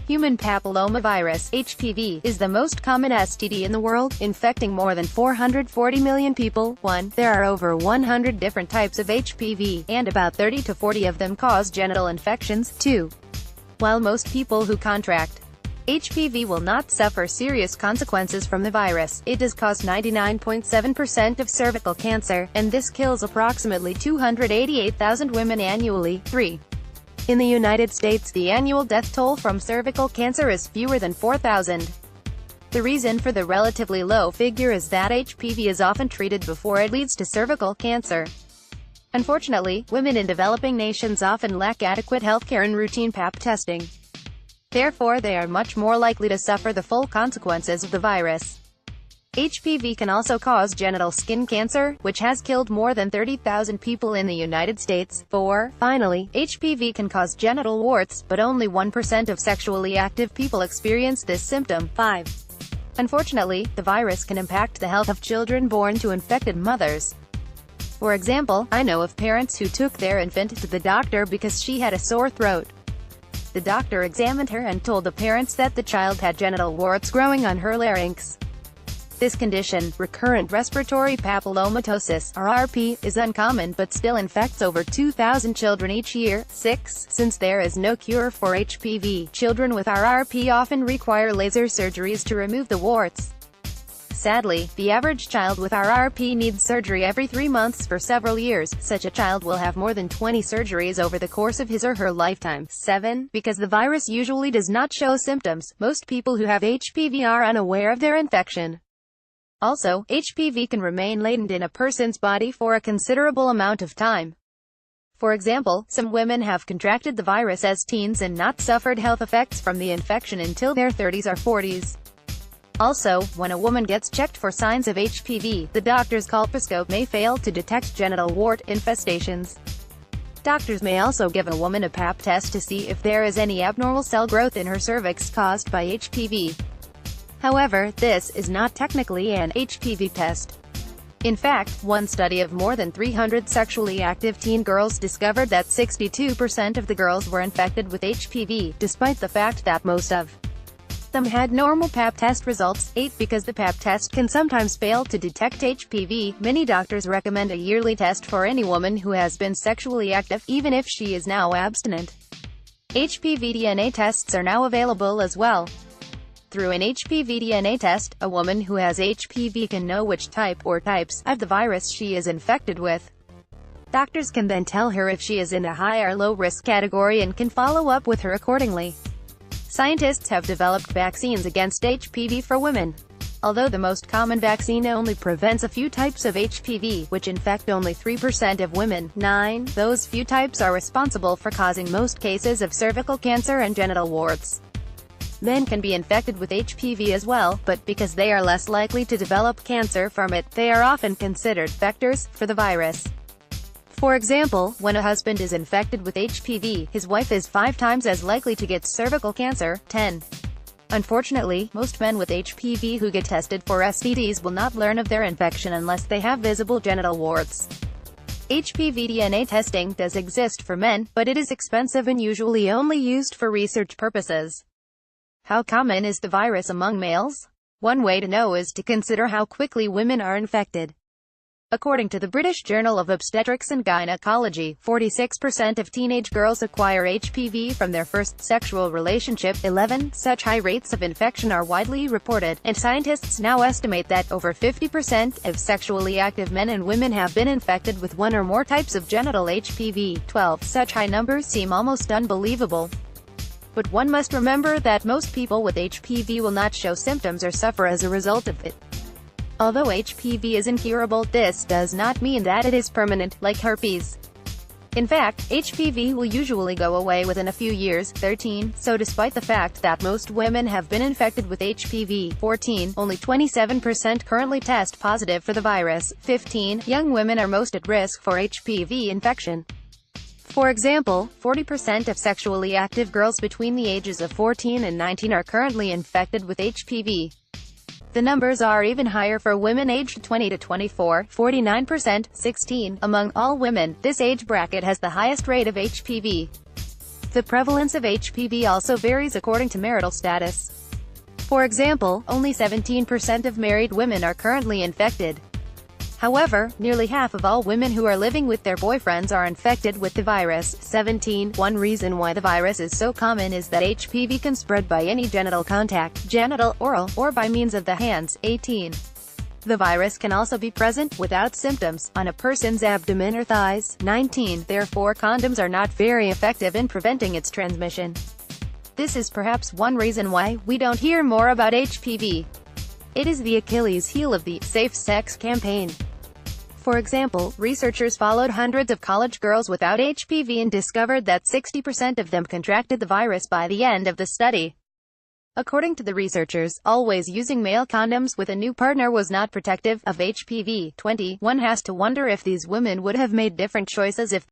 Human papillomavirus (HPV) is the most common STD in the world, infecting more than 440 million people. 1. There are over 100 different types of HPV, and about 30 to 40 of them cause genital infections. 2. While most people who contract HPV will not suffer serious consequences from the virus, it does cause 99.7% of cervical cancer, and this kills approximately 288,000 women annually. 3. In the United States, the annual death toll from cervical cancer is fewer than 4,000. The reason for the relatively low figure is that HPV is often treated before it leads to cervical cancer. Unfortunately, women in developing nations often lack adequate healthcare and routine Pap testing. Therefore, they are much more likely to suffer the full consequences of the virus. HPV can also cause genital skin cancer, which has killed more than 30,000 people in the United States. 4. Finally, HPV can cause genital warts, but only 1% of sexually active people experience this symptom. 5. Unfortunately, the virus can impact the health of children born to infected mothers. For example, I know of parents who took their infant to the doctor because she had a sore throat. The doctor examined her and told the parents that the child had genital warts growing on her larynx. This condition, recurrent respiratory papillomatosis, RRP, is uncommon but still infects over 2,000 children each year. 6. Since there is no cure for HPV, children with RRP often require laser surgeries to remove the warts. Sadly, the average child with RRP needs surgery every 3 months for several years. Such a child will have more than 20 surgeries over the course of his or her lifetime. 7. Because the virus usually does not show symptoms, most people who have HPV are unaware of their infection. Also, HPV can remain latent in a person's body for a considerable amount of time. For example, some women have contracted the virus as teens and not suffered health effects from the infection until their 30s or 40s. Also, when a woman gets checked for signs of HPV, the doctor's colposcope may fail to detect genital wart infestations. Doctors may also give a woman a Pap test to see if there is any abnormal cell growth in her cervix caused by HPV. However, this is not technically an HPV test. In fact, one study of more than 300 sexually active teen girls discovered that 62% of the girls were infected with HPV, despite the fact that most of them had normal Pap test results. 8. Because the Pap test can sometimes fail to detect HPV, many doctors recommend a yearly test for any woman who has been sexually active, even if she is now abstinent. HPV DNA tests are now available as well. Through an HPV DNA test, a woman who has HPV can know which type or types of the virus she is infected with. Doctors can then tell her if she is in a high or low risk category and can follow up with her accordingly. Scientists have developed vaccines against HPV for women. Although the most common vaccine only prevents a few types of HPV, which infect only 3% of women. 9. Those few types are responsible for causing most cases of cervical cancer and genital warts. Men can be infected with HPV as well, but because they are less likely to develop cancer from it, they are often considered vectors for the virus. For example, when a husband is infected with HPV, his wife is 5 times as likely to get cervical cancer. 10. Unfortunately, most men with HPV who get tested for STDs will not learn of their infection unless they have visible genital warts. HPV DNA testing does exist for men, but it is expensive and usually only used for research purposes. How common is the virus among males? One way to know is to consider how quickly women are infected. According to the British Journal of Obstetrics and Gynecology, 46% of teenage girls acquire HPV from their first sexual relationship. 11. Such high rates of infection are widely reported, and scientists now estimate that over 50% of sexually active men and women have been infected with one or more types of genital HPV. 12. Such high numbers seem almost unbelievable. But one must remember that most people with HPV will not show symptoms or suffer as a result of it. Although HPV is incurable, this does not mean that it is permanent, like herpes. In fact, HPV will usually go away within a few years. 13. So despite the fact that most women have been infected with HPV, 14, only 27% currently test positive for the virus. 15. Young women are most at risk for HPV infection. For example, 40% of sexually active girls between the ages of 14 and 19 are currently infected with HPV. The numbers are even higher for women aged 20 to 24, 49%, 16. Among all women, this age bracket has the highest rate of HPV. The prevalence of HPV also varies according to marital status. For example, only 17% of married women are currently infected. However, nearly half of all women who are living with their boyfriends are infected with the virus. 17. One reason why the virus is so common is that HPV can spread by any genital contact, genital, oral, or by means of the hands. 18. The virus can also be present, without symptoms, on a person's abdomen or thighs. 19. Therefore, condoms are not very effective in preventing its transmission. This is perhaps one reason why we don't hear more about HPV. It is the Achilles heel of the safe sex campaign. For example, researchers followed hundreds of college girls without HPV and discovered that 60% of them contracted the virus by the end of the study. According to the researchers, always using male condoms with a new partner was not protective of HPV. 20. One has to wonder if these women would have made different choices if